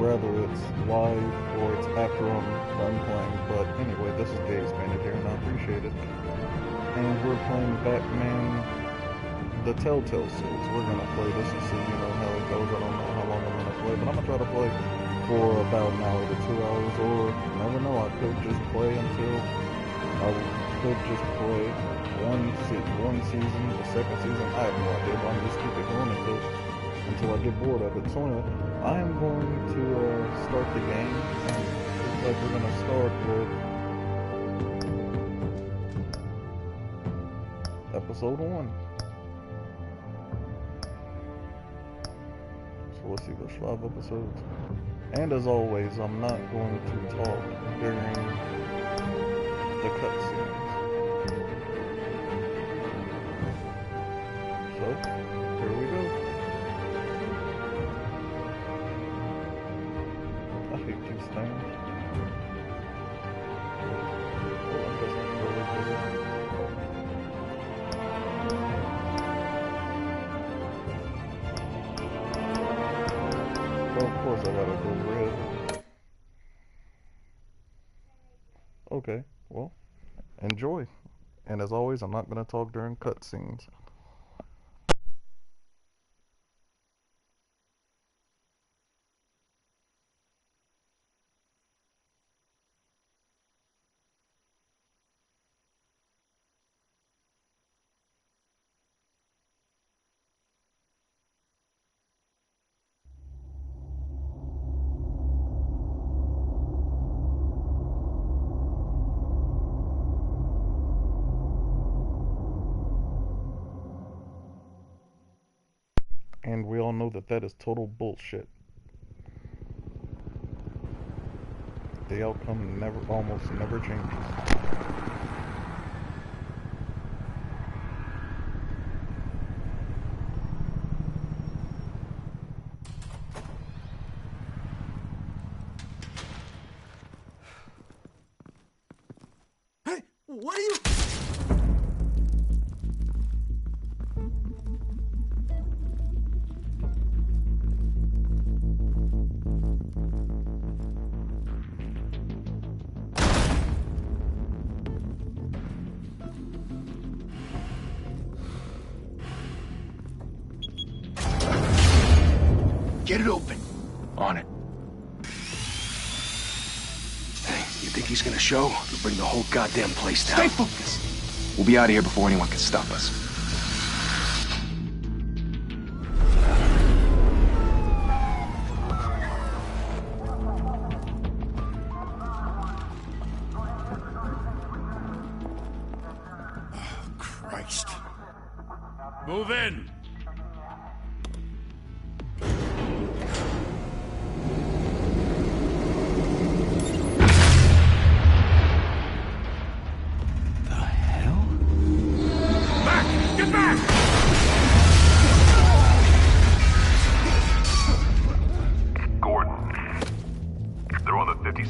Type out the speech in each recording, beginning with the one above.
rather it's live or it's after I'm done playing. But anyway, this is TheAcebandit here, and I appreciate it. And we're playing Batman, the Telltale series. We're gonna play this and see, how it goes. I don't know how long I'm gonna play, but I'm gonna try to play for about an hour to 2 hours, or you never know. I could just play until one season, the second season. I have no idea, but I'm just keep it going until I get bored of it. So anyway, I am going to start the game, and looks like we're gonna start with episode 1. So let's see, there's 5 episodes. And as always, I'm not going to talk during the cutscenes. So, here we go. I hate these things. Oh, I guess I can go like this. Well, of course I gotta go red. Okay, well, enjoy. And as always, I'm not gonna talk during cutscenes. And we all know that is total bullshit. The outcome almost never changes. Hey, what are you... Get it open. On it. Hey, you think he's gonna show? He'll bring the whole goddamn place down. Stay focused. We'll be out of here before anyone can stop us. Oh, Christ. Move in.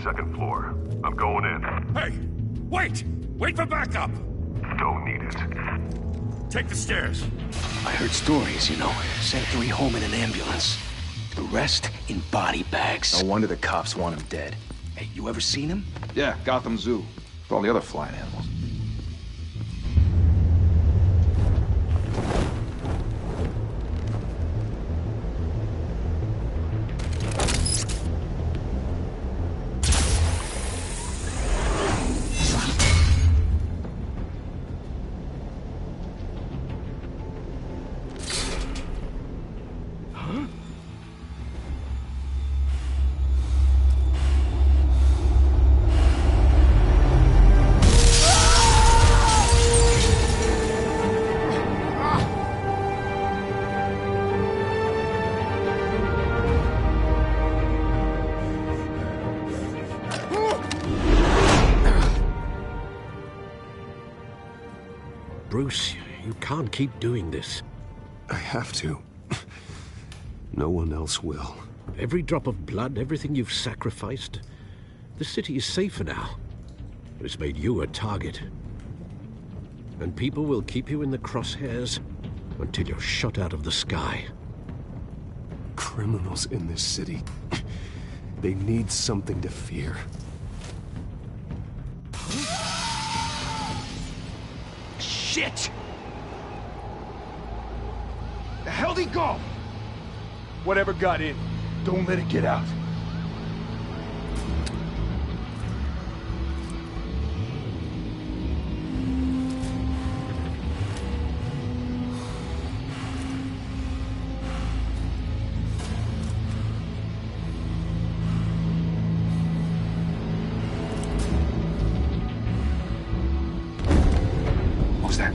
Second floor. I'm going in. Hey! Wait! Wait for backup! Don't need it. Take the stairs. I heard stories, Sent 3 home in an ambulance. The rest in body bags. No wonder the cops want him dead. Hey, you ever seen him? Yeah, Gotham Zoo. With all the other flying animals. Bruce, you can't keep doing this. I have to. No one else will. Every drop of blood, everything you've sacrificed. The city is safer now. It's made you a target. And people will keep you in the crosshairs until you're shot out of the sky. Criminals in this city. They need something to fear. Shit! The hell'd he go? Whatever got in, don't let it get out. What was that?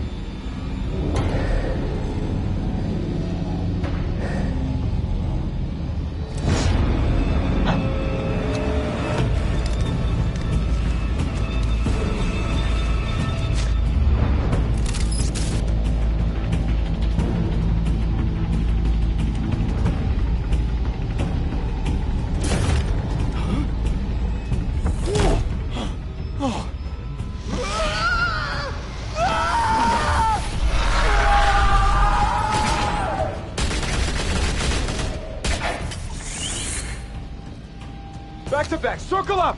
Back to back, circle up!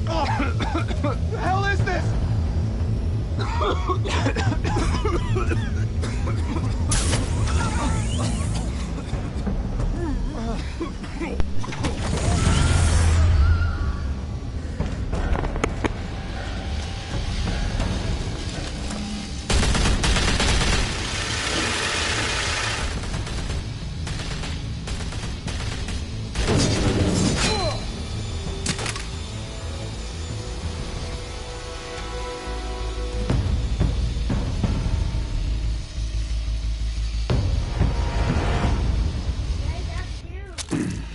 Oh, the hell is this?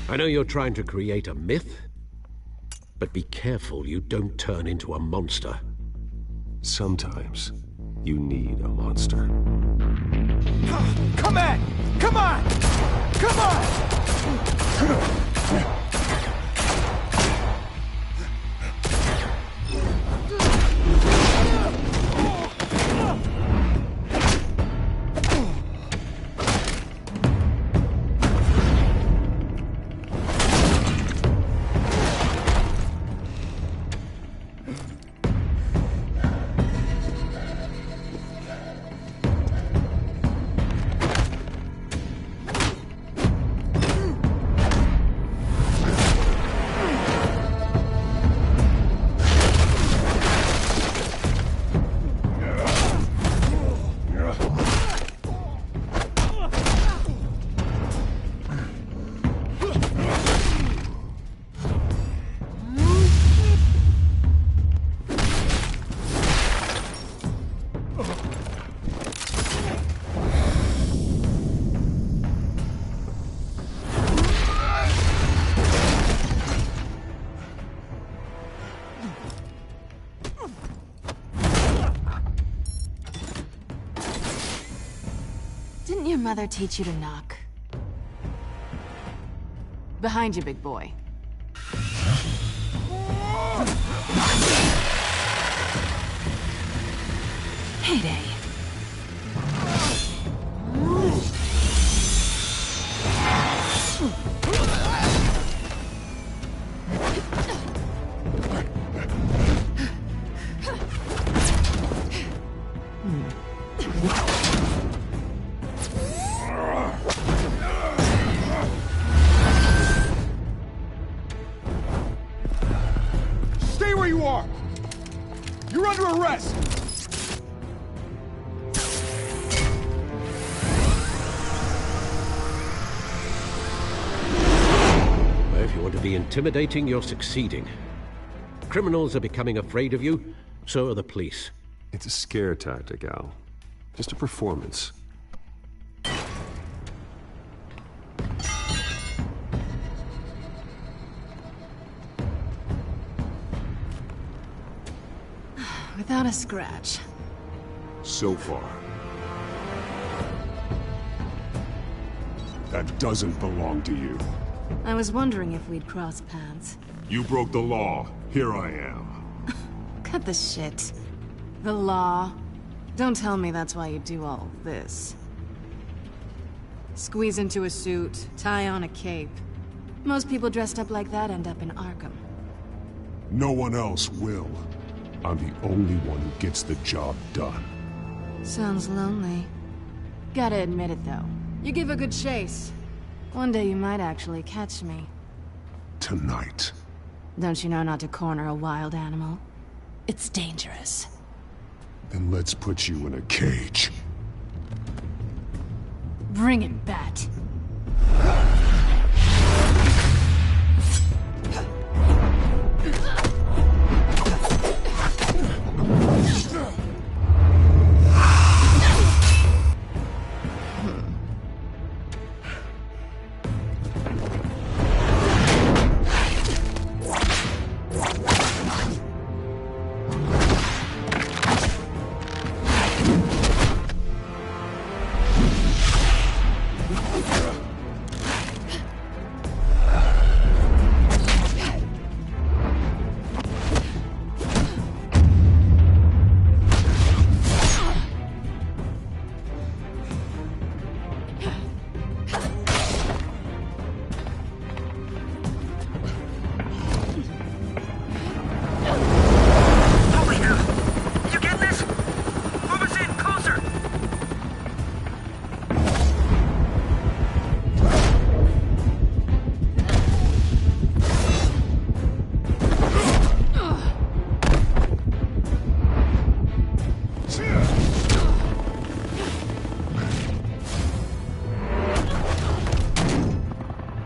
I know you're trying to create a myth, but be careful you don't turn into a monster. Sometimes you need a monster. Come on! Come on! Come on! Didn't your mother teach you to knock? Behind you, big boy. Heyday. Stay where you are! You're under arrest! Well, if you want to be intimidating, you're succeeding. Criminals are becoming afraid of you, so are the police. It's a scare tactic, Al. Just a performance. Without a scratch. So far. That doesn't belong to you. I was wondering if we'd cross paths. You broke the law. Here I am. Cut the shit. The law. Don't tell me that's why you do all this. Squeeze into a suit, tie on a cape. Most people dressed up like that end up in Arkham. No one else will. I'm the only one who gets the job done. Sounds lonely. Gotta admit it, though. You give a good chase. One day you might actually catch me. Tonight. Don't you know not to corner a wild animal? It's dangerous. Then let's put you in a cage. Bring it, Bat.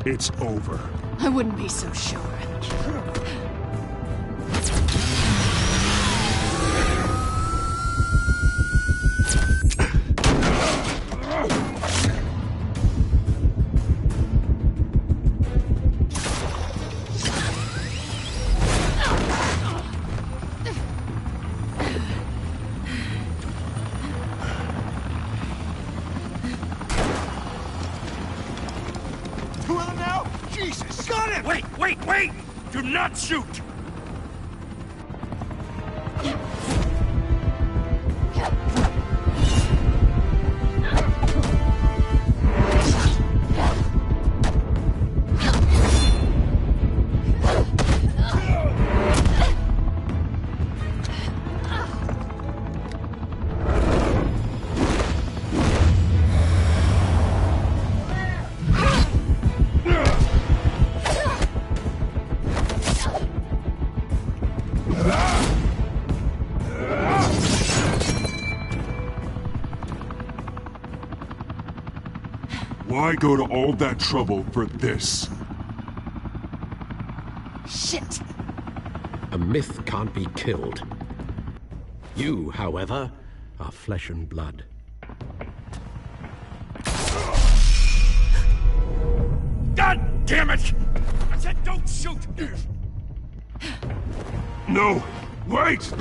It's over. I wouldn't be so sure. Two of them now? Jesus! Got him! Wait! Do not shoot! Why go to all that trouble for this? Shit! A myth can't be killed. You, however, are flesh and blood. God damn it! I said don't shoot! No! Wait!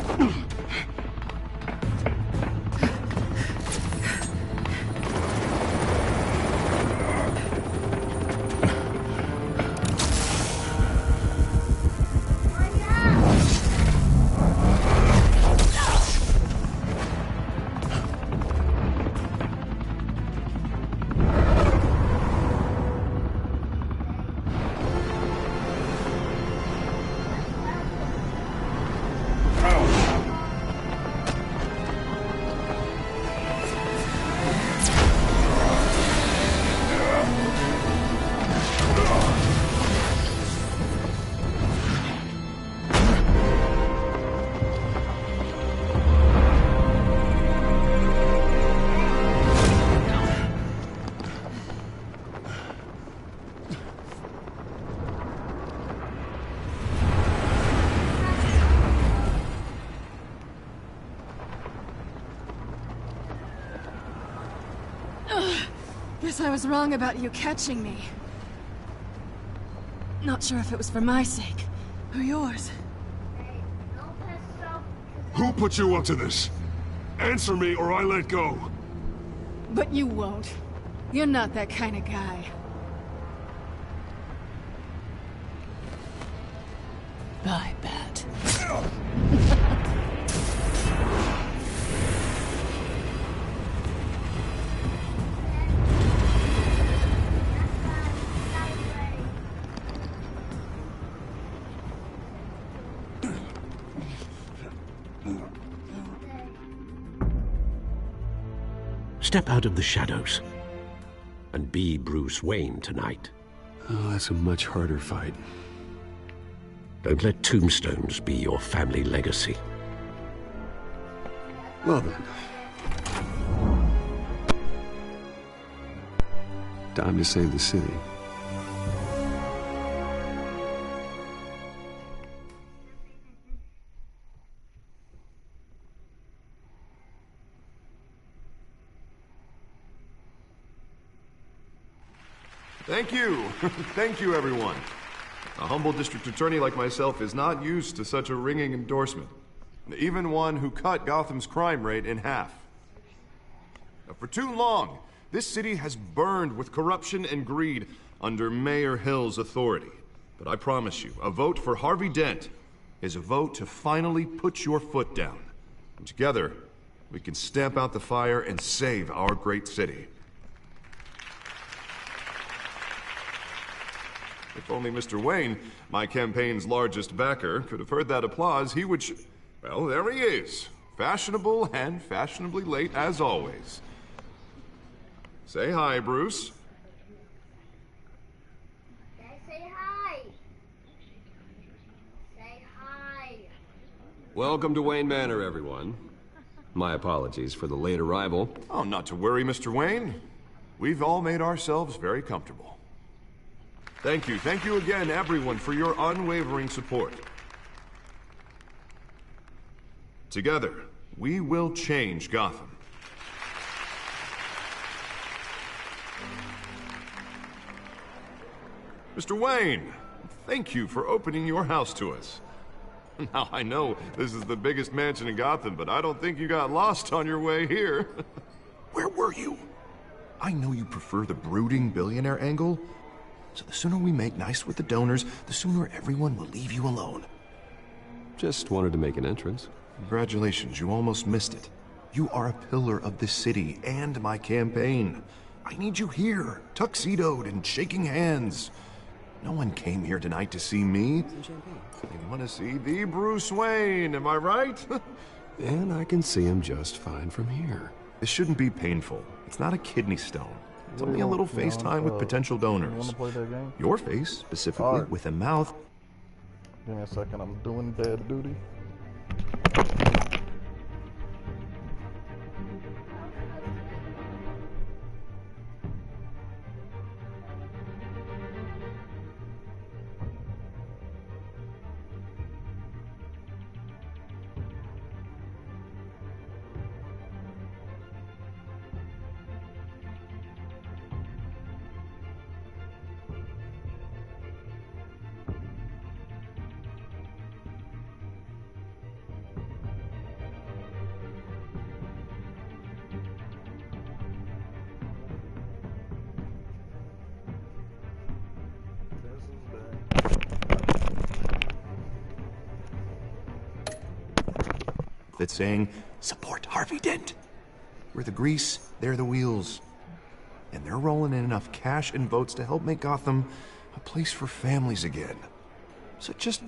Guess I was wrong about you catching me. Not sure if it was for my sake, or yours. Who put you up to this? Answer me or I let go. But you won't. You're not that kind of guy. Bye, Bat. Step out of the shadows and be Bruce Wayne tonight. Oh, that's a much harder fight. Don't let tombstones be your family legacy. Well then. Time to save the city. Thank you. Thank you, everyone. A humble district attorney like myself is not used to such a ringing endorsement. Even one who cut Gotham's crime rate in half. For too long, this city has burned with corruption and greed under Mayor Hill's authority. But I promise you, a vote for Harvey Dent is a vote to finally put your foot down. And together, we can stamp out the fire and save our great city. If only Mr. Wayne, my campaign's largest backer, could have heard that applause, he would well, there he is. Fashionable and fashionably late as always. Say hi, Bruce. Say hi. Say hi. Welcome to Wayne Manor, everyone. My apologies for the late arrival. Oh, not to worry, Mr. Wayne. We've all made ourselves very comfortable. Thank you again, everyone, for your unwavering support. Together, we will change Gotham. Mr. Wayne, thank you for opening your house to us. Now, I know this is the biggest mansion in Gotham, but I don't think you got lost on your way here. Where were you? I know you prefer the brooding billionaire angle, so the sooner we make nice with the donors, the sooner everyone will leave you alone. Just wanted to make an entrance. Congratulations, you almost missed it. You are a pillar of this city and my campaign. I need you here, tuxedoed and shaking hands. No one came here tonight to see me. They want to see the Bruce Wayne, am I right? And I can see him just fine from here. This shouldn't be painful. It's not a kidney stone. It's only a little FaceTime with potential donors. You want to play that game? Your face, specifically, with a mouth. Give me a second, I'm doing dad duty. That's saying, support Harvey Dent. We're the grease, they're the wheels. And they're rolling in enough cash and votes to help make Gotham a place for families again. So just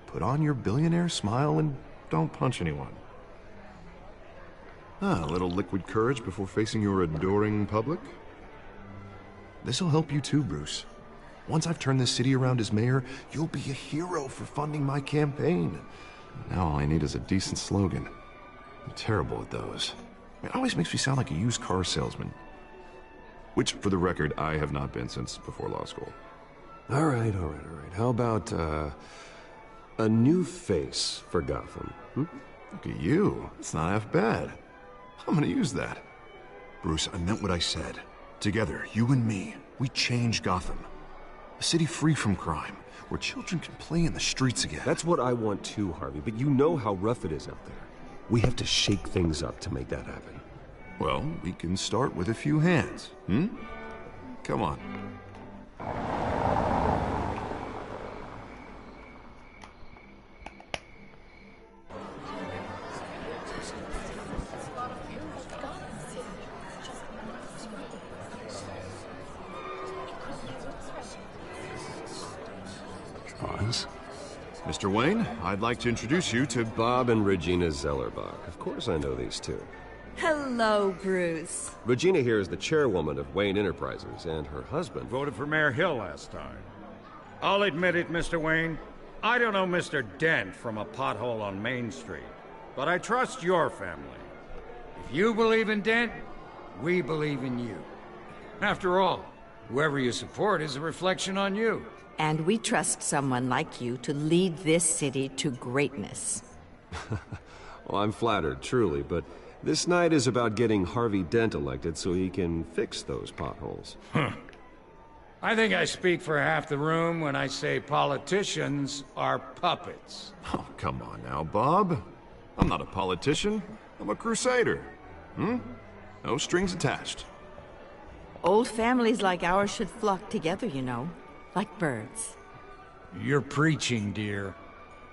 put on your billionaire smile and don't punch anyone. A little liquid courage before facing your adoring public. This'll help you too, Bruce. Once I've turned this city around as mayor, you'll be a hero for funding my campaign. Now all I need is a decent slogan. I'm terrible at those. It always makes me sound like a used car salesman. Which, for the record, I have not been since before law school. All right. How about, a new face for Gotham? Look at you. It's not half bad. I'm gonna use that. Bruce, I meant what I said. Together, you and me, we change Gotham. A city free from crime, where children can play in the streets again. That's what I want too, Harvey, but you know how rough it is out there. We have to shake things up to make that happen. Well, we can start with a few hands, Come on. Oz? Mr. Wayne, I'd like to introduce you to Bob and Regina Zellerbach. Of course I know these two. Hello, Bruce. Regina here is the chairwoman of Wayne Enterprises, and her husband... Voted for Mayor Hill last time. I'll admit it, Mr. Wayne. I don't know Mr. Dent from a pothole on Main Street, but I trust your family. If you believe in Dent, we believe in you. After all, whoever you support is a reflection on you. And we trust someone like you to lead this city to greatness. Well, I'm flattered, truly, but this night is about getting Harvey Dent elected so he can fix those potholes. I think I speak for half the room when I say politicians are puppets. Oh, come on now, Bob. I'm not a politician. I'm a crusader. No strings attached. Old families like ours should flock together, you know. Like birds. You're preaching, dear.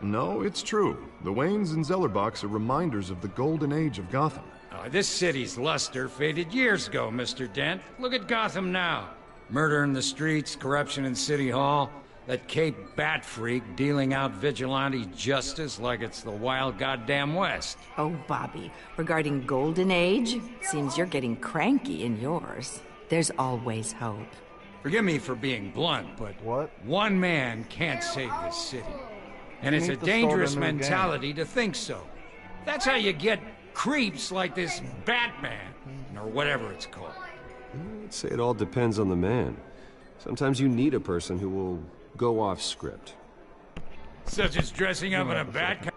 No, it's true. The Waynes and Zellerbachs are reminders of the golden age of Gotham. This city's luster faded years ago, Mr. Dent. Look at Gotham now. Murder in the streets, corruption in City Hall, that Cape Bat freak dealing out vigilante justice like it's the wild goddamn West. Oh, Bobby, regarding Golden Age, seems you're getting cranky in yours. There's always hope. Forgive me for being blunt, but one man can't save this city. And it's a dangerous mentality to think so. That's how you get creeps like this Batman, or whatever it's called. I'd say it all depends on the man. Sometimes you need a person who will go off script. Such as dressing up in a bat.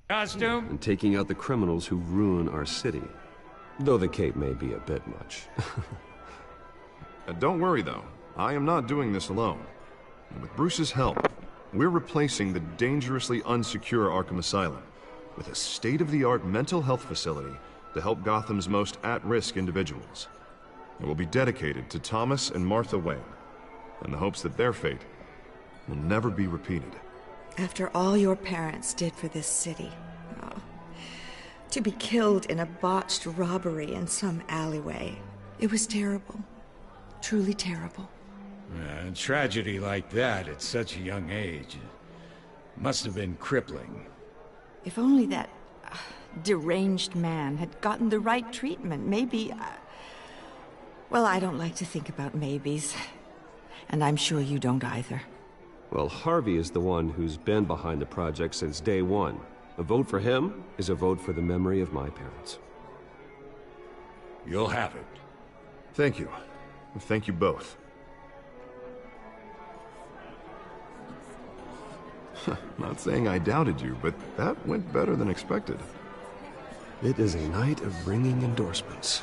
Costume? And taking out the criminals who ruin our city. Though the cape may be a bit much. Don't worry, though. I am not doing this alone. And with Bruce's help, we're replacing the dangerously unsecure Arkham Asylum with a state-of-the-art mental health facility to help Gotham's most at-risk individuals. It will be dedicated to Thomas and Martha Wayne, in the hopes that their fate will never be repeated. After all your parents did for this city, to be killed in a botched robbery in some alleyway, it was terrible. Truly terrible. A tragedy like that at such a young age must have been crippling. If only that deranged man had gotten the right treatment, maybe... Well, I don't like to think about maybes. And I'm sure you don't either. Well, Harvey is the one who's been behind the project since day one. A vote for him is a vote for the memory of my parents. You'll have it. Thank you. Thank you both. Not saying I doubted you, but that went better than expected. It is a night of ringing endorsements.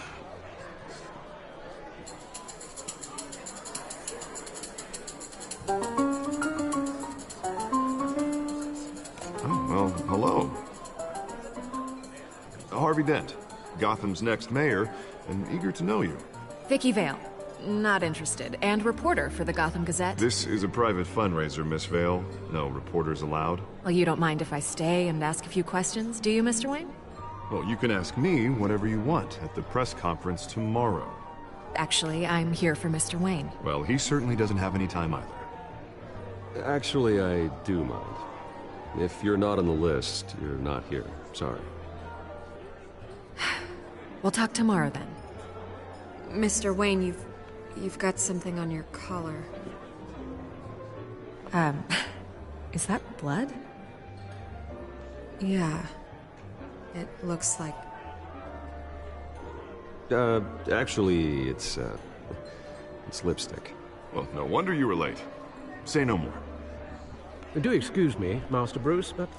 Well, hello. Harvey Dent, Gotham's next mayor, and eager to know you. Vicky Vale. Not interested. And reporter for the Gotham Gazette. This is a private fundraiser, Miss Vale. No reporters allowed. Well, you don't mind if I stay and ask a few questions, do you, Mr. Wayne? Well, you can ask me whatever you want at the press conference tomorrow. Actually, I'm here for Mr. Wayne. Well, he certainly doesn't have any time either. Actually, I do mind. If you're not on the list, you're not here. Sorry. We'll talk tomorrow then. Mr. Wayne, you've got something on your collar. Is that blood? Yeah. It looks like... Actually, it's lipstick. Well, no wonder you were late. Say no more. Do excuse me, Master Bruce, but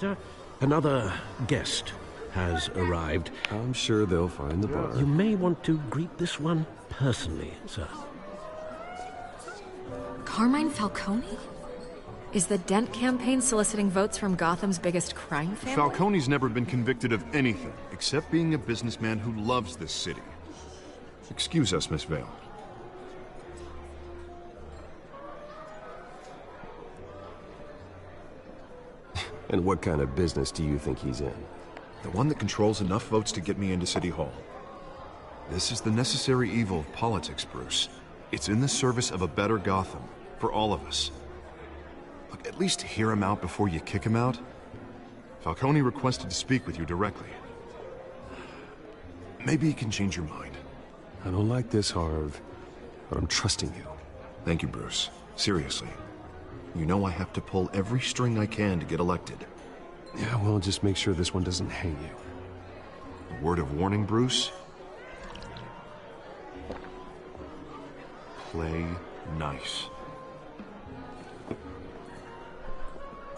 another guest has arrived. I'm sure they'll find the bar. You may want to greet this one personally, sir. Carmine Falcone? Is the Dent campaign soliciting votes from Gotham's biggest crime family? Falcone's never been convicted of anything, except being a businessman who loves this city. Excuse us, Miss Vale. And what kind of business do you think he's in? The one that controls enough votes to get me into City Hall. This is the necessary evil of politics, Bruce. It's in the service of a better Gotham, for all of us. Look, at least hear him out before you kick him out. Falcone requested to speak with you directly. Maybe he can change your mind. I don't like this, Harv, but I'm trusting you. Thank you, Bruce. Seriously. You know I have to pull every string I can to get elected. Yeah, well, just make sure this one doesn't hang you. A word of warning, Bruce? Play nice.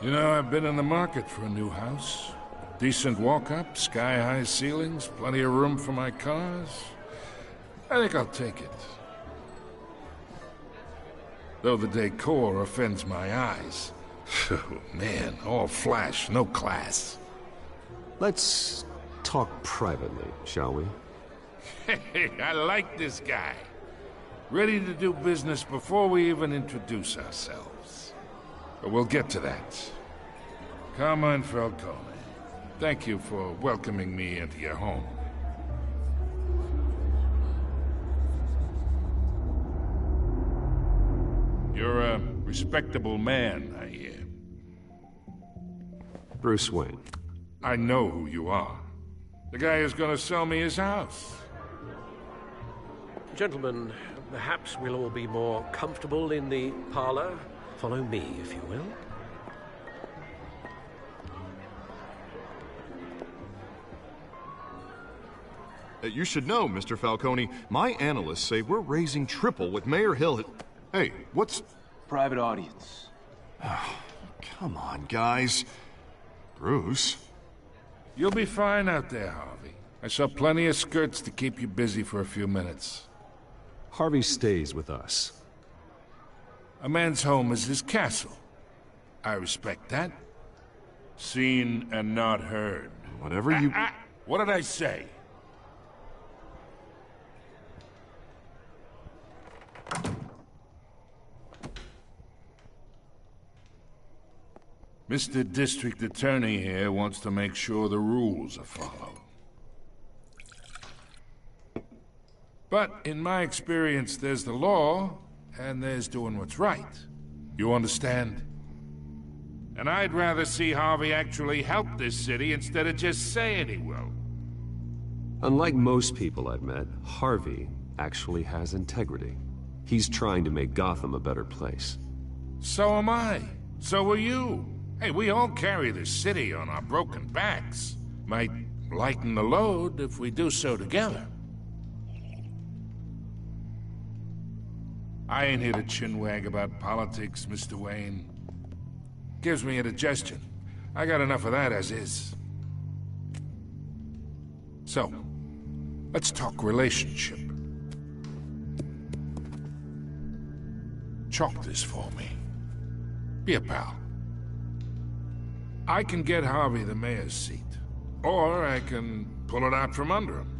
You know, I've been in the market for a new house. Decent walk-up, sky-high ceilings, plenty of room for my cars. I think I'll take it. Though the decor offends my eyes. Oh, man, all flash, no class. Let's talk privately, shall we? Hey, I like this guy. Ready to do business before we even introduce ourselves. But we'll get to that. Carmine Falcone, thank you for welcoming me into your home. You're a respectable man, I hear. Bruce Wayne. I know who you are. The guy who's gonna sell me his house. Gentlemen, perhaps we'll all be more comfortable in the parlor. Follow me, if you will. You should know, Mr. Falcone, my analysts say we're raising triple with Mayor Hill. Hey, what's... Private audience. Come on, guys. Bruce? You'll be fine out there, Harvey. I saw plenty of skirts to keep you busy for a few minutes. Harvey stays with us. A man's home is his castle. I respect that. Seen and not heard. Whatever you... What did I say? Mr. District Attorney here wants to make sure the rules are followed. But in my experience, there's the law, and there's doing what's right. You understand? And I'd rather see Harvey actually help this city instead of just saying he will. Unlike most people I've met, Harvey actually has integrity. He's trying to make Gotham a better place. So am I. So are you. Hey, we all carry this city on our broken backs. Might lighten the load if we do so together. I ain't here to chinwag about politics, Mr. Wayne. Gives me indigestion. I got enough of that as is. So, let's talk relationship. Chalk this for me. Be a pal. I can get Harvey the mayor's seat, or I can pull it out from under him.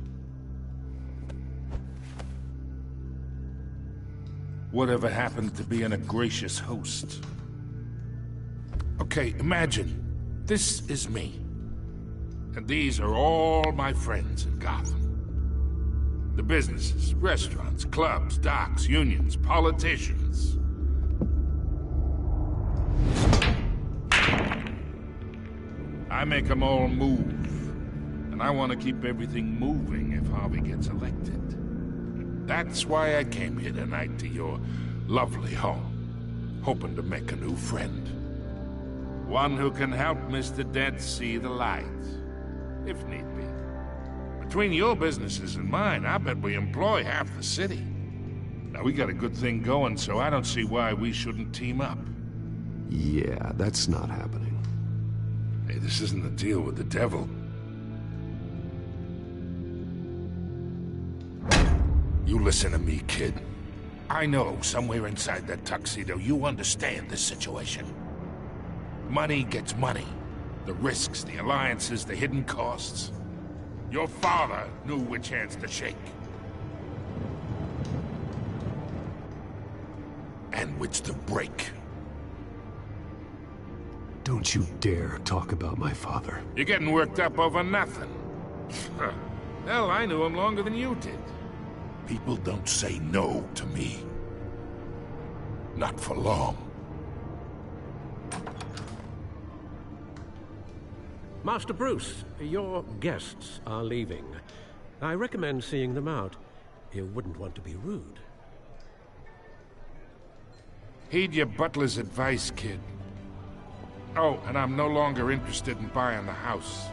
Whatever happened to being a gracious host? Okay, imagine, this is me. And these are all my friends in Gotham. The businesses, restaurants, clubs, docks, unions, politicians. I make them all move. And I want to keep everything moving if Harvey gets elected. That's why I came here tonight to your lovely home, hoping to make a new friend. One who can help Mr. Dent see the light, if need be. Between your businesses and mine, I bet we employ half the city. Now, we got a good thing going, so I don't see why we shouldn't team up. Yeah, that's not happening. Hey, this isn't a deal with the devil. You listen to me, kid. I know somewhere inside that tuxedo you understand this situation. Money gets money. The risks, the alliances, the hidden costs. Your father knew which hands to shake. And which to break. Don't you dare talk about my father. You're getting worked up over nothing. Hell, I knew him longer than you did. People don't say no to me. Not for long. Master Bruce, your guests are leaving. I recommend seeing them out. You wouldn't want to be rude. Heed your butler's advice, kid. Oh, and I'm no longer interested in buying the house.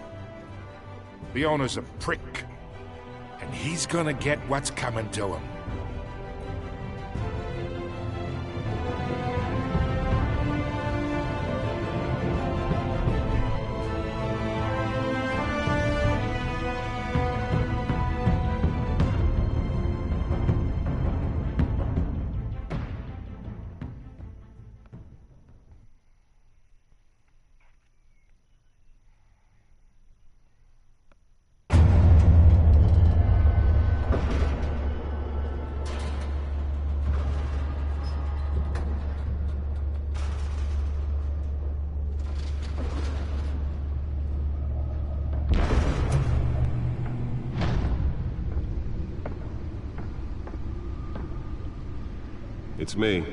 The owner's a prick. And he's gonna get what's coming to him. It's me.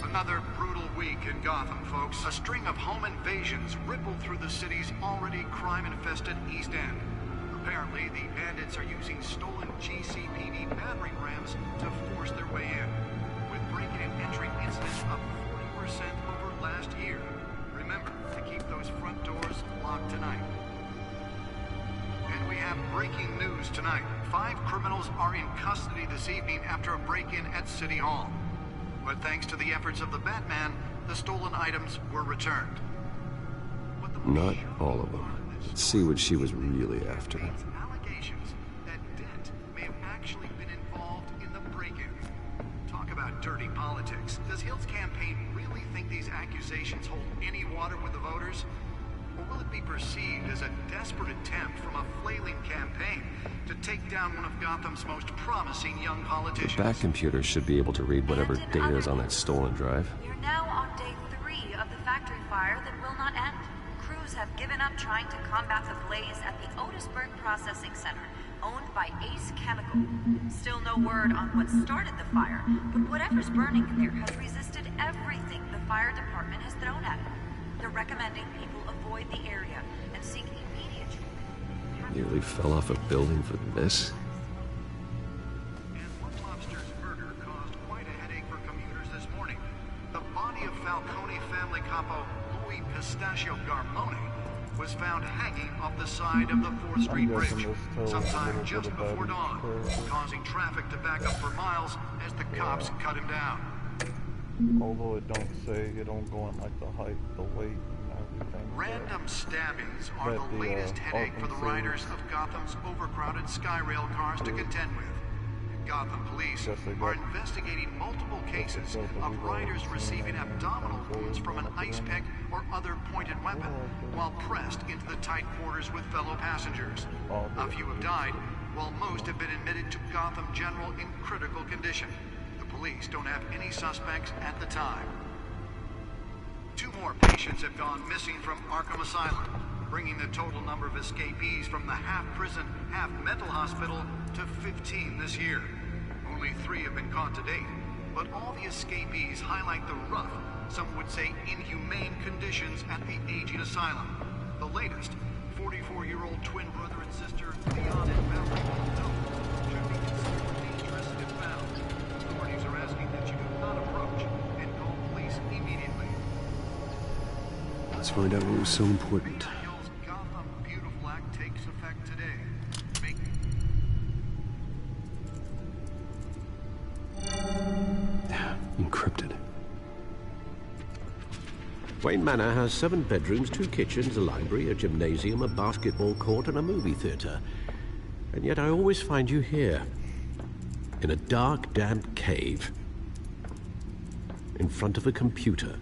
Another brutal week in Gotham, folks. A string of home invasions rippled through the city's already crime-infested East End. Apparently, the bandits are using stolen GCPD battering rams to force their way in, with break-in and entry incidents up 40% over last year. Remember to keep those front doors locked tonight. And we have breaking news tonight. 5 criminals are in custody this evening after a break-in at City Hall. But thanks to the efforts of the Batman, the stolen items were returned. Not all of them. Let's see what she was really after. Allegations that Dent may have actually been involved in the break-in. Talk about dirty politics. Does Hill's campaign really think these accusations hold any water with the voters? Or will it be perceived as a desperate attempt from a flailing campaign to take down one of Gotham's most promising young politicians? The back computer should be able to read whatever data is on that stolen drive. You're now on day 3 of the factory fire that will not end. Crews have given up trying to combat the blaze at the Otisburg Processing Center, owned by Ace Chemical. Still no word on what started the fire, but whatever's burning in there has resisted everything the fire department has thrown at it. They're recommending people avoid the area and seek immediate treatment. Nearly fell off a building for this. And one lobster's murder caused quite a headache for commuters this morning. The body of Falcone family capo Louis Pistachio Garmone was found hanging off the side of the 4th Street Bridge sometime just before dawn, causing traffic to back up for miles as the cops cut him down. Although it don't say, it don't go in like the height, the weight, and everything. Random stabbings are the latest headache for the riders of Gotham's overcrowded Skyrail cars to contend with. Gotham police are investigating multiple cases of riders receiving abdominal wounds from an ice pick or other pointed weapon while pressed into the tight quarters with fellow passengers. A few have died, while most have been admitted to Gotham General in critical condition. Police don't have any suspects at the time. 2 more patients have gone missing from Arkham Asylum, bringing the total number of escapees from the half-prison, half-mental hospital to 15 this year. Only 3 have been caught to date, but all the escapees highlight the rough, some would say inhumane conditions at the aging asylum. The latest, 44-year-old twin brother and sister, Leon and Valerie Malone, should be considered dangerous if found. find out what was so important. Gotham Beautiful Act takes effect today. Encrypted. Wayne Manor has 7 bedrooms, 2 kitchens, a library, a gymnasium, a basketball court, and a movie theater. And yet I always find you here, in a dark, damp cave, in front of a computer.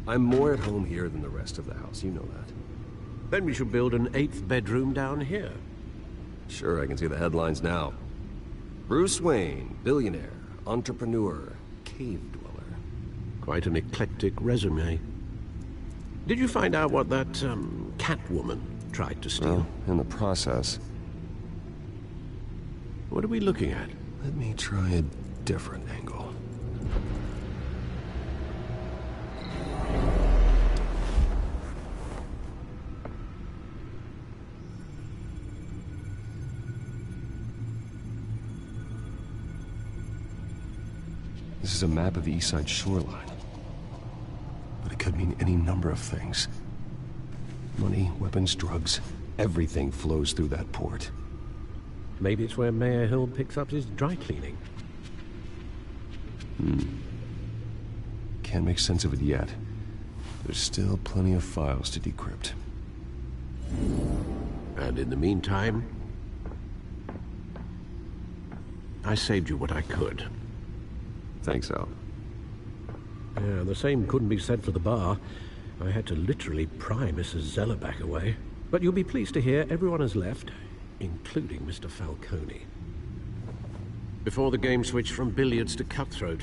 I'm more at home here than the rest of the house, you know that. Then we should build an 8th bedroom down here. Sure, I can see the headlines now. Bruce Wayne, billionaire, entrepreneur, cave dweller. Quite an eclectic resume. Did you find out what that, Catwoman tried to steal? Well, in the process. What are we looking at? Let me try a different angle. This is a map of the East Side shoreline. But it could mean any number of things. Money, weapons, drugs, everything flows through that port. Maybe it's where Mayor Hill picks up his dry cleaning. Can't make sense of it yet. There's still plenty of files to decrypt. And in the meantime, I saved you what I could. Thanks, Al. Yeah, the same couldn't be said for the bar. I had to literally pry Mrs. Zellerback away. But you'll be pleased to hear everyone has left, including Mr. Falcone. Before the game switched from billiards to cutthroat.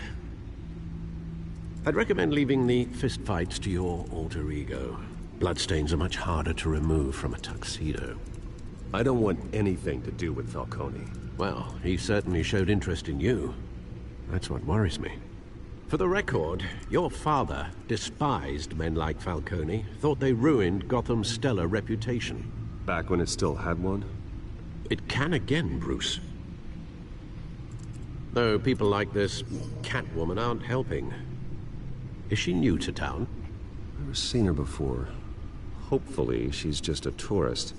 I'd recommend leaving the fistfights to your alter ego. Bloodstains are much harder to remove from a tuxedo. I don't want anything to do with Falcone. Well, he certainly showed interest in you. That's what worries me. For the record, your father despised men like Falcone, thought they ruined Gotham's stellar reputation. Back when it still had one? It can again, Bruce. Though people like this Catwoman aren't helping. Is she new to town? Never seen her before. Hopefully, she's just a tourist.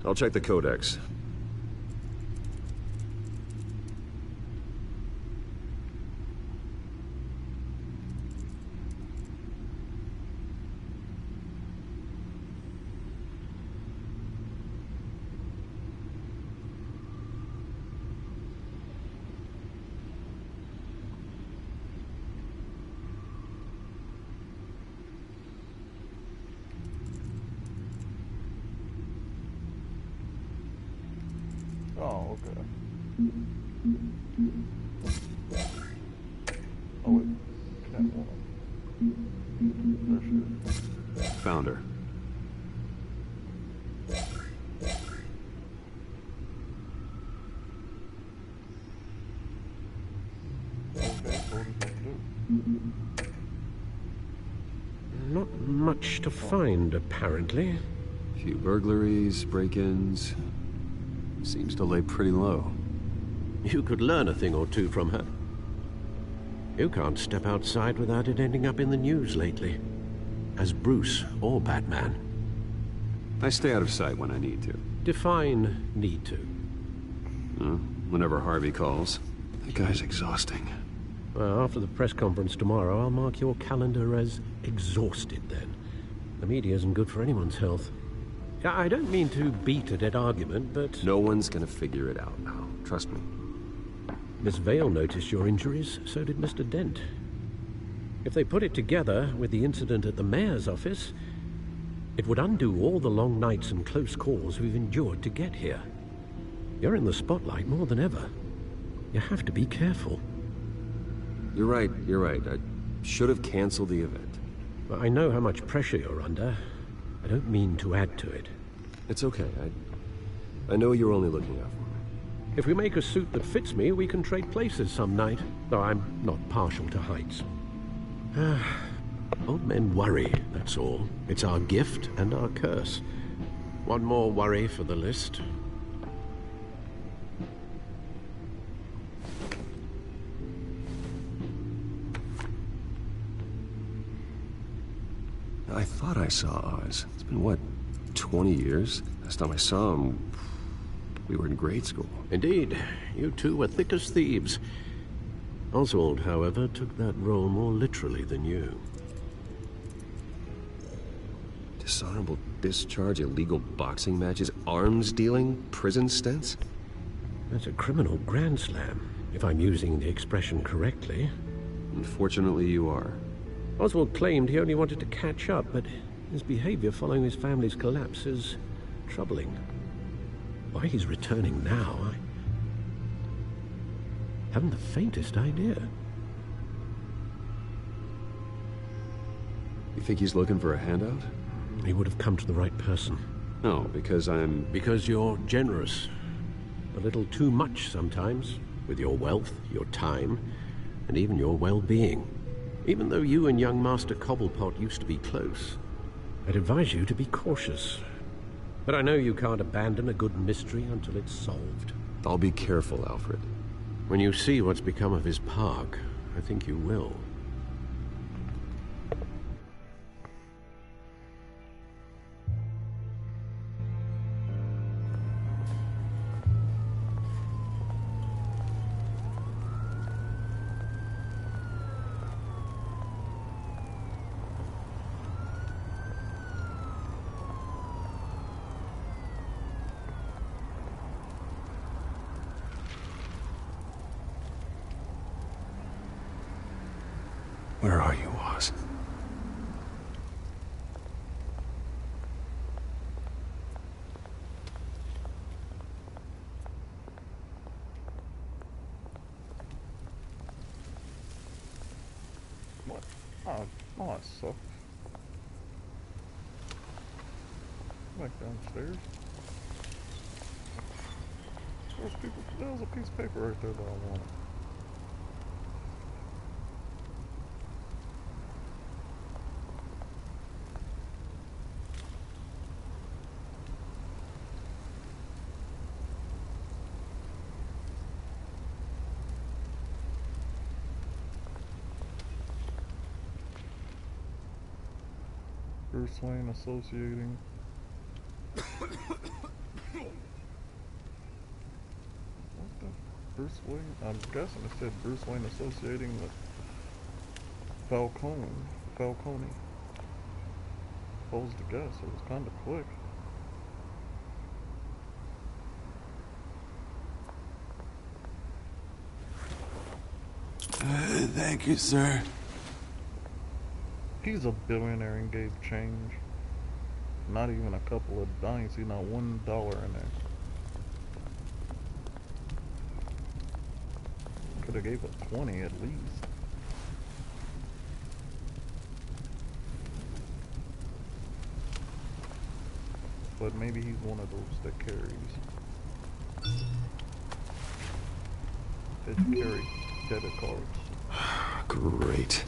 I'll check the codex. Oh, okay. Oh, wait. Catwoman. There she is. Found her. Okay, so what does that do? Not much to find, apparently. Few burglaries, break-ins. Seems to lay pretty low. You could learn a thing or two from her. You can't step outside without it ending up in the news lately. As Bruce or Batman. I stay out of sight when I need to. Define need to. Whenever Harvey calls. That guy's exhausting. Well, after the press conference tomorrow, I'll mark your calendar as exhausted then. The media isn't good for anyone's health. I don't mean to beat a dead argument, but... No one's gonna figure it out now. Trust me. Miss Vale noticed your injuries, so did Mr. Dent. If they put it together with the incident at the mayor's office, it would undo all the long nights and close calls we've endured to get here. You're in the spotlight more than ever. You have to be careful. You're right. I should have canceled the event. I know how much pressure you're under. I don't mean to add to it. It's okay. I know you're only looking out for me. If we make a suit that fits me, we can trade places some night. Though I'm not partial to heights. Old men worry, that's all. It's our gift and our curse. One more worry for the list. I thought I saw Oz. It's been, what, 20 years? Last time I saw him, we were in grade school. Indeed. You two were thick as thieves. Oswald, however, took that role more literally than you. Dishonorable discharge, illegal boxing matches, arms dealing, prison stints? That's a criminal grand slam, if I'm using the expression correctly. Unfortunately, you are. Oswald claimed he only wanted to catch up, but his behavior following his family's collapse is troubling. Why he's returning now, I haven't the faintest idea. You think he's looking for a handout? He would have come to the right person. No, because I'm... Because you're generous. A little too much sometimes, with your wealth, your time, and even your well-being. Even though you and young Master Cobblepot used to be close, I'd advise you to be cautious. But I know you can't abandon a good mystery until it's solved. I'll be careful, Alfred. When you see what's become of his park, I think you will. Where are you, Oz? What? Oh, I suck. Back downstairs. There was a piece of paper right there that I wanted. Bruce Wayne associating. What the? Bruce Wayne? I'm guessing it said Bruce Wayne associating with Falcone. Supposed to guess. It was kind of quick. Thank you, sir. He's a billionaire and gave change. Not even a couple of dimes, see, not $1 in there. Could have gave a 20 at least. But maybe he's one of those that carries. That carry debit cards. Great.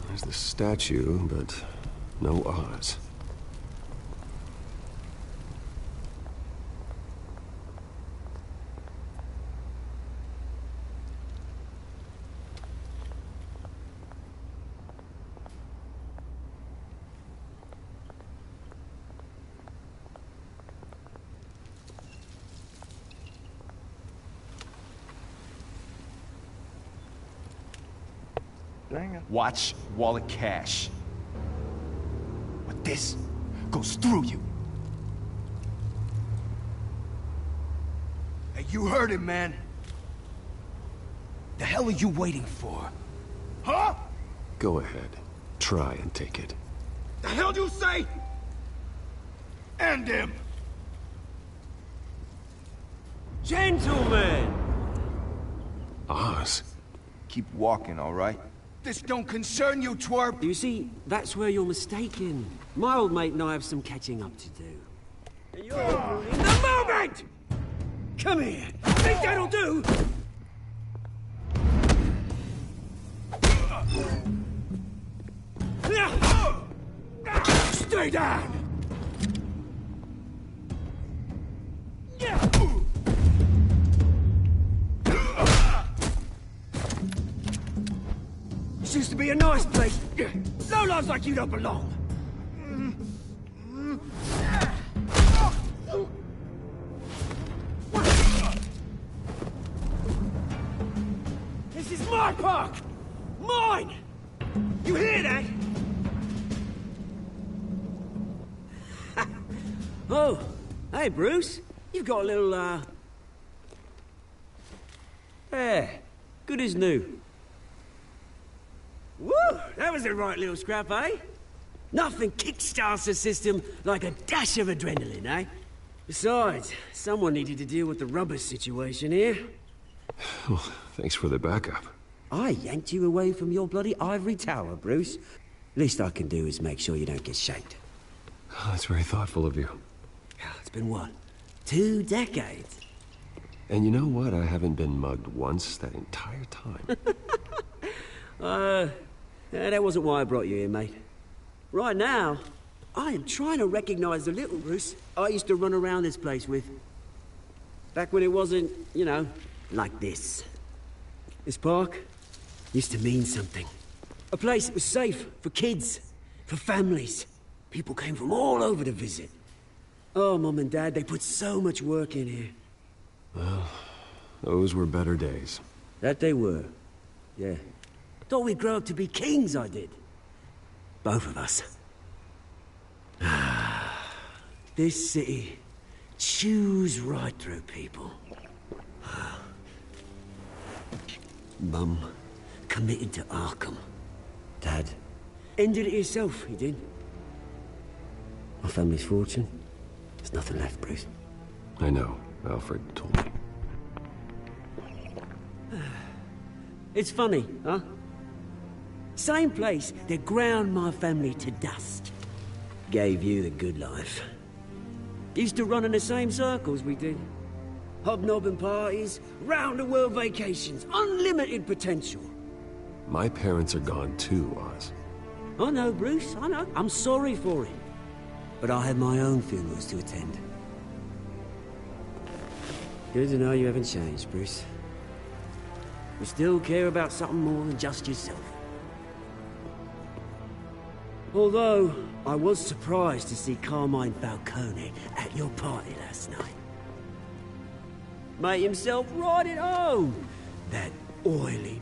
There's the statue, but no Oz. Dang it. Watch wallet cash. But this goes through you. Hey, you heard him, man. The hell are you waiting for? Huh? Go ahead. Try and take it. The hell do you say? End him! Gentlemen! Oz. Keep walking, all right? This don't concern you, twerp! You see, that's where you're mistaken. My old mate and I have some catching up to do. And you're ruining the moment! Come here! Think that'll do? Stay down! used to be a nice place. Lowlifes like you don't belong. This is my park! Mine! You hear that? Oh, hey, Bruce. You've got a little, Yeah, good as new. Woo! That was a right little scrap, eh? Nothing kickstarts the system like a dash of adrenaline, eh? Besides, someone needed to deal with the rubber situation here. Well, thanks for the backup. I yanked you away from your bloody ivory tower, Bruce. Least I can do is make sure you don't get shanked. Oh, that's very thoughtful of you. It's been what? 2 decades? And you know what? I haven't been mugged once that entire time. That wasn't why I brought you here, mate. Right now, I am trying to recognize the little Bruce I used to run around this place with. Back when it wasn't, you know, like this. This park used to mean something. A place that was safe for kids, for families. People came from all over to visit. Oh, Mum and Dad, they put so much work in here. Well, those were better days. That they were. Yeah. Thought we'd grow up to be kings, I did. Both of us. This city chews right through people. Mum committed to Arkham. Dad ended it himself, he did. My family's fortune. There's nothing left, Bruce. I know. Alfred told me. It's funny, huh? Same place that ground my family to dust. Gave you the good life. Used to run in the same circles we did. Hobnobbing parties, round-the-world vacations, unlimited potential. My parents are gone too, Oz. I know, Bruce, I know. I'm sorry for it. But I have my own funerals to attend. Good to know you haven't changed, Bruce. You still care about something more than just yourself. Although, I was surprised to see Carmine Falcone at your party last night. Made himself right at home. That oily...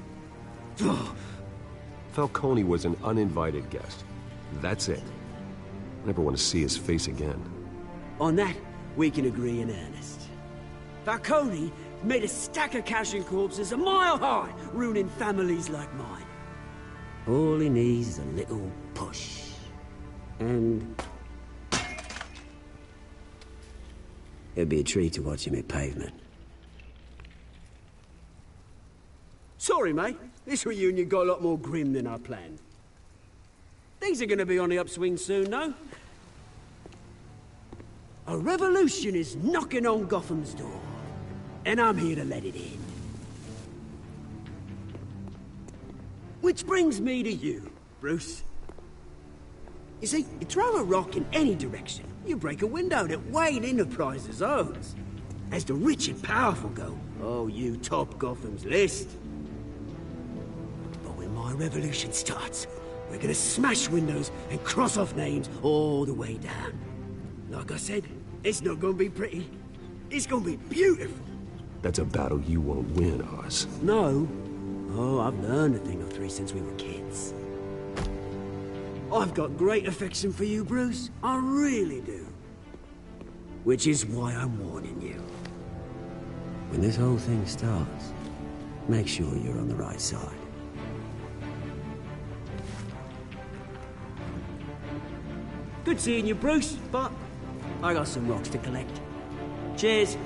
Falcone was an uninvited guest. That's it. Never want to see his face again. On that, we can agree in earnest. Falcone made a stack of cash and corpses a mile high, ruining families like mine. All he needs is a little push. And... it'd be a treat to watch him hit pavement. Sorry, mate. This reunion got a lot more grim than I planned. Things are gonna be on the upswing soon, no? A revolution is knocking on Gotham's door. And I'm here to let it in. Which brings me to you, Bruce. You see, you throw a rock in any direction, you break a window that Wayne Enterprises owns. As the rich and powerful go, oh, you top Gotham's list. But when my revolution starts, we're gonna smash windows and cross off names all the way down. Like I said, it's not gonna be pretty. It's gonna be beautiful. That's a battle you won't win, Oz. No. Oh, I've learned a thing or three since we were kids. I've got great affection for you, Bruce. I really do. Which is why I'm warning you. When this whole thing starts, make sure you're on the right side. Good seeing you, Bruce, but I got some rocks to collect. Cheers.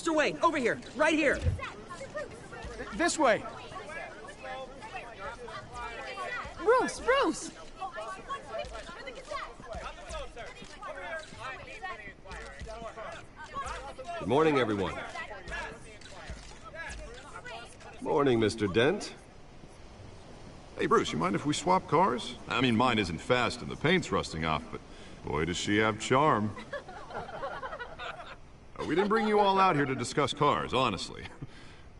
Mr. Wayne, over here, right here. This way. Bruce, Bruce! Good morning, everyone. Morning, Mr. Dent. Hey, Bruce, you mind if we swap cars? I mean, mine isn't fast and the paint's rusting off, but boy, does she have charm. We didn't bring you all out here to discuss cars, honestly.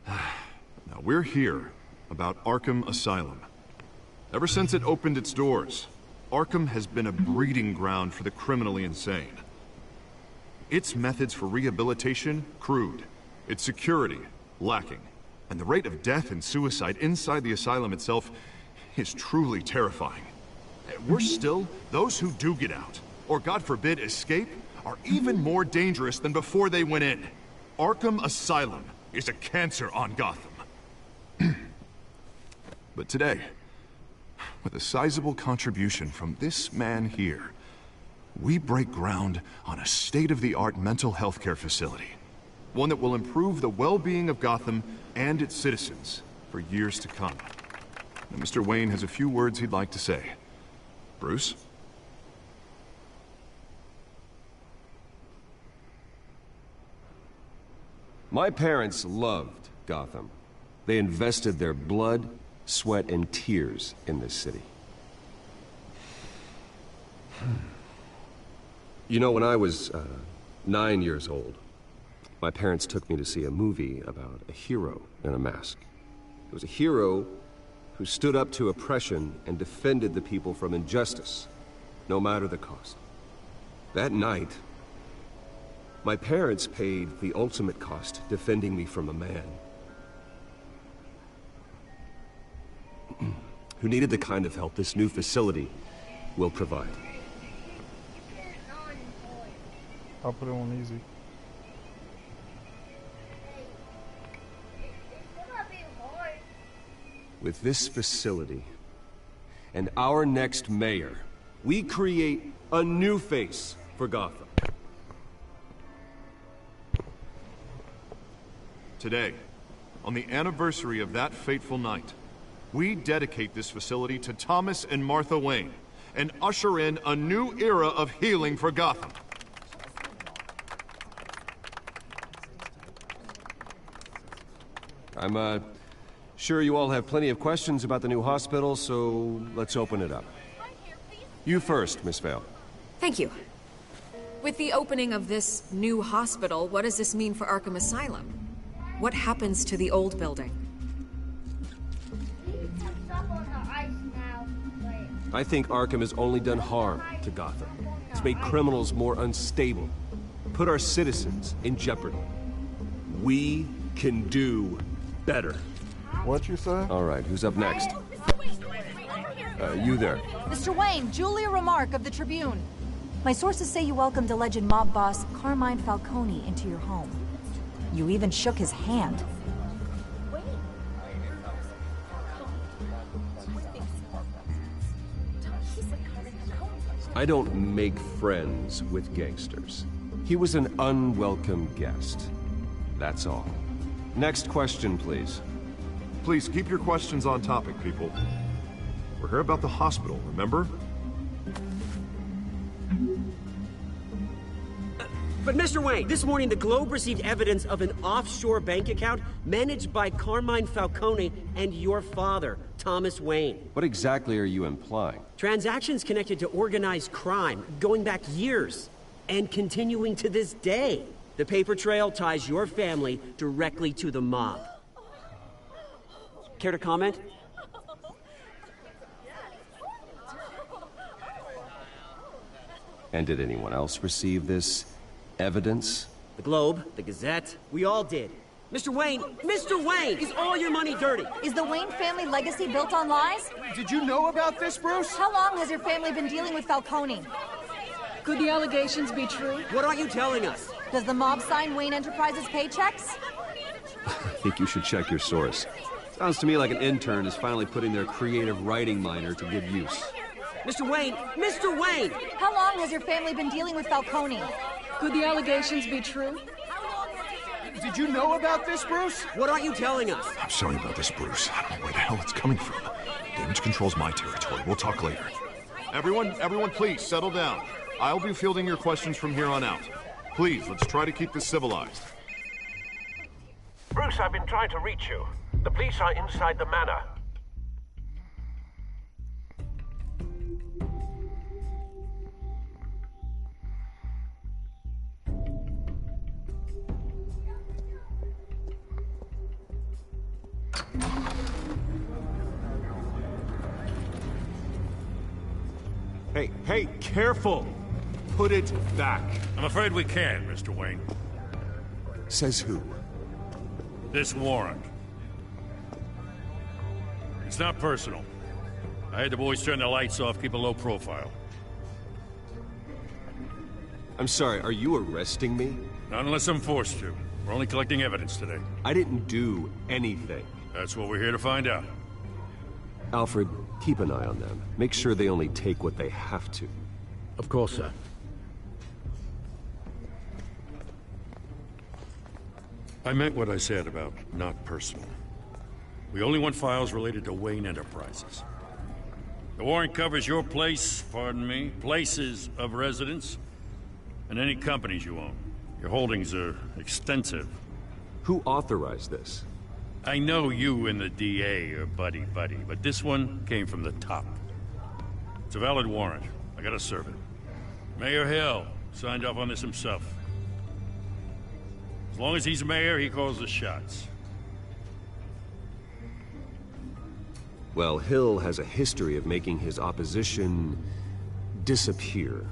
Now, we're here about Arkham Asylum. Ever since it opened its doors, Arkham has been a breeding ground for the criminally insane. Its methods for rehabilitation, crude. Its security, lacking. And the rate of death and suicide inside the asylum itself is truly terrifying. Worse still, those who do get out, or God forbid escape, are even more dangerous than before they went in. Arkham Asylum is a cancer on Gotham. But today, with a sizable contribution from this man here, we break ground on a state-of-the-art mental health care facility. One that will improve the well-being of Gotham and its citizens for years to come. Now, Mr. Wayne has a few words he'd like to say. Bruce? My parents loved Gotham. They invested their blood, sweat, and tears in this city. You know, when I was 9 years old, my parents took me to see a movie about a hero in a mask. It was a hero who stood up to oppression and defended the people from injustice, no matter the cost. That night, my parents paid the ultimate cost defending me from a man who needed the kind of help this new facility will provide. I'll put it on easy. With this facility and our next mayor, we create a new face for Gotham. Today, on the anniversary of that fateful night, we dedicate this facility to Thomas and Martha Wayne and usher in a new era of healing for Gotham. I'm sure you all have plenty of questions about the new hospital, so let's open it up. You first, Miss Vale. Thank you. With the opening of this new hospital, what does this mean for Arkham Asylum? What happens to the old building? I think Arkham has only done harm to Gotham. It's made criminals more unstable, put our citizens in jeopardy. We can do better. What you say? All right, who's up next? You there. Mr. Wayne, Julia Remark of the Tribune. My sources say you welcomed alleged mob boss Carmine Falcone into your home. You even shook his hand. I don't make friends with gangsters. He was an unwelcome guest. That's all. Next question, please. Please keep your questions on topic, people. We're here about the hospital, remember? But Mr. Wayne, this morning the Globe received evidence of an offshore bank account managed by Carmine Falcone and your father, Thomas Wayne. What exactly are you implying? Transactions connected to organized crime, going back years, and continuing to this day. The paper trail ties your family directly to the mob. Care to comment? And did anyone else receive this evidence? The Globe, the Gazette, we all did. Mr. Wayne, is all your money dirty? Is the Wayne family legacy built on lies? Did you know about this, Bruce? How long has your family been dealing with Falcone? Could the allegations be true? What aren't you telling us? Does the mob sign Wayne Enterprises paychecks? I think you should check your source. Sounds to me like an intern is finally putting their creative writing minor to good use. Mr. Wayne! How long has your family been dealing with Falcone? Could the allegations be true? Did you know about this, Bruce? What aren't you telling us? I'm sorry about this, Bruce. I don't know where the hell it's coming from. Damage control's my territory. We'll talk later. Everyone, please settle down. I'll be fielding your questions from here on out. Please, let's try to keep this civilized. Bruce, I've been trying to reach you. The police are inside the manor. Hey, careful! Put it back. I'm afraid we can't, Mr. Wayne. Says who? This warrant. It's not personal. I had the boys turn the lights off, keep a low profile. I'm sorry, are you arresting me? Not unless I'm forced to. We're only collecting evidence today. I didn't do anything. That's what we're here to find out. Alfred, keep an eye on them. Make sure they only take what they have to. Of course, sir. I meant what I said about not personal. We only want files related to Wayne Enterprises. The warrant covers your place, pardon me, places of residence, and any companies you own. Your holdings are extensive. Who authorized this? I know you and the DA are buddy-buddy, but this one came from the top. It's a valid warrant. I gotta serve it. Mayor Hill signed off on this himself. As long as he's mayor, he calls the shots. Well, Hill has a history of making his opposition disappear.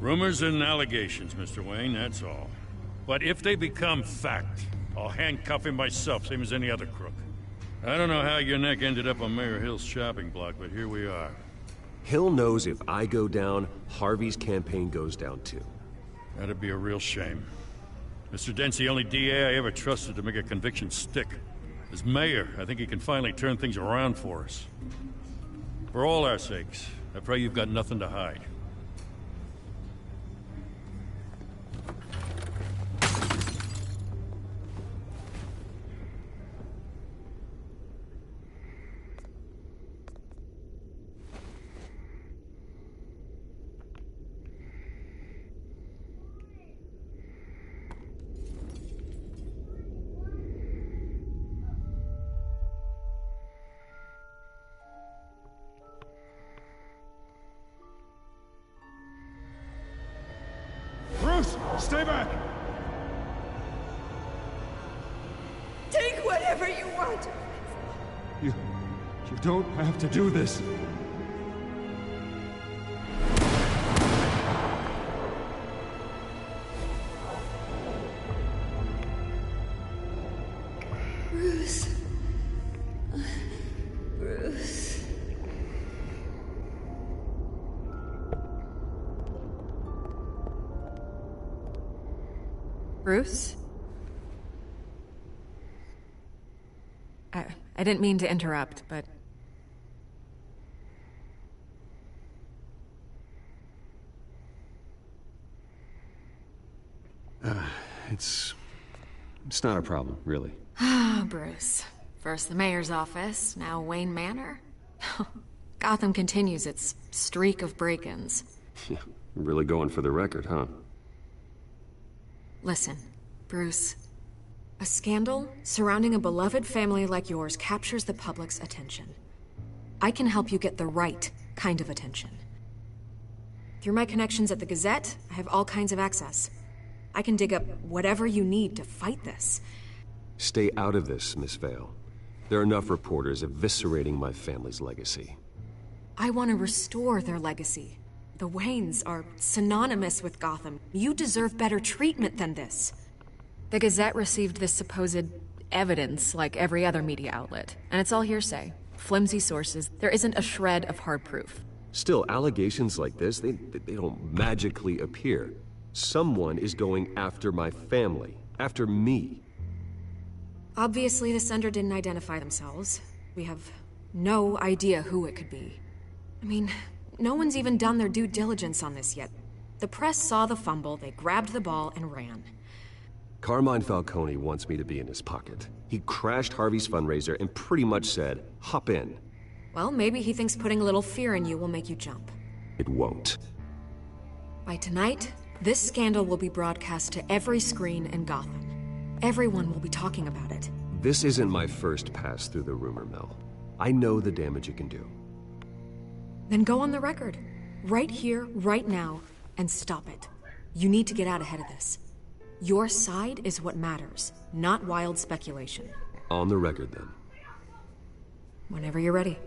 Rumors and allegations, Mr. Wayne, that's all. But if they become fact, I'll handcuff him myself, same as any other crook. I don't know how your neck ended up on Mayor Hill's shopping block, but here we are. Hill knows if I go down, Harvey's campaign goes down too. That'd be a real shame. Mr. Dent's the only DA I ever trusted to make a conviction stick. As mayor, I think he can finally turn things around for us. For all our sakes, I pray you've got nothing to hide. Bruce, stay back! Take whatever you want! You don't have to do this. Bruce. Bruce. Bruce? I didn't mean to interrupt, but... It's not a problem, really. Ah, Bruce. First the mayor's office, now Wayne Manor. Gotham continues its streak of break-ins. Yeah, really going for the record, huh? Listen, Bruce. A scandal surrounding a beloved family like yours captures the public's attention. I can help you get the right kind of attention. Through my connections at the Gazette, I have all kinds of access. I can dig up whatever you need to fight this. Stay out of this, Miss Vale. There are enough reporters eviscerating my family's legacy. I want to restore their legacy. The Waynes are synonymous with Gotham. You deserve better treatment than this. The Gazette received this supposed evidence like every other media outlet, and it's all hearsay. Flimsy sources. There isn't a shred of hard proof. Still, allegations like this, they don't magically appear. Someone is going after my family, after me. Obviously, the sender didn't identify themselves. We have no idea who it could be. I mean, no one's even done their due diligence on this yet. The press saw the fumble, they grabbed the ball and ran. Carmine Falcone wants me to be in his pocket. He crashed Harvey's fundraiser and pretty much said, hop in. Well, maybe he thinks putting a little fear in you will make you jump. It won't. By tonight, this scandal will be broadcast to every screen in Gotham. Everyone will be talking about it. This isn't my first pass through the rumor mill. I know the damage it can do. Then go on the record. Right here, right now, and stop it. You need to get out ahead of this. Your side is what matters, not wild speculation. On the record, then. Whenever you're ready.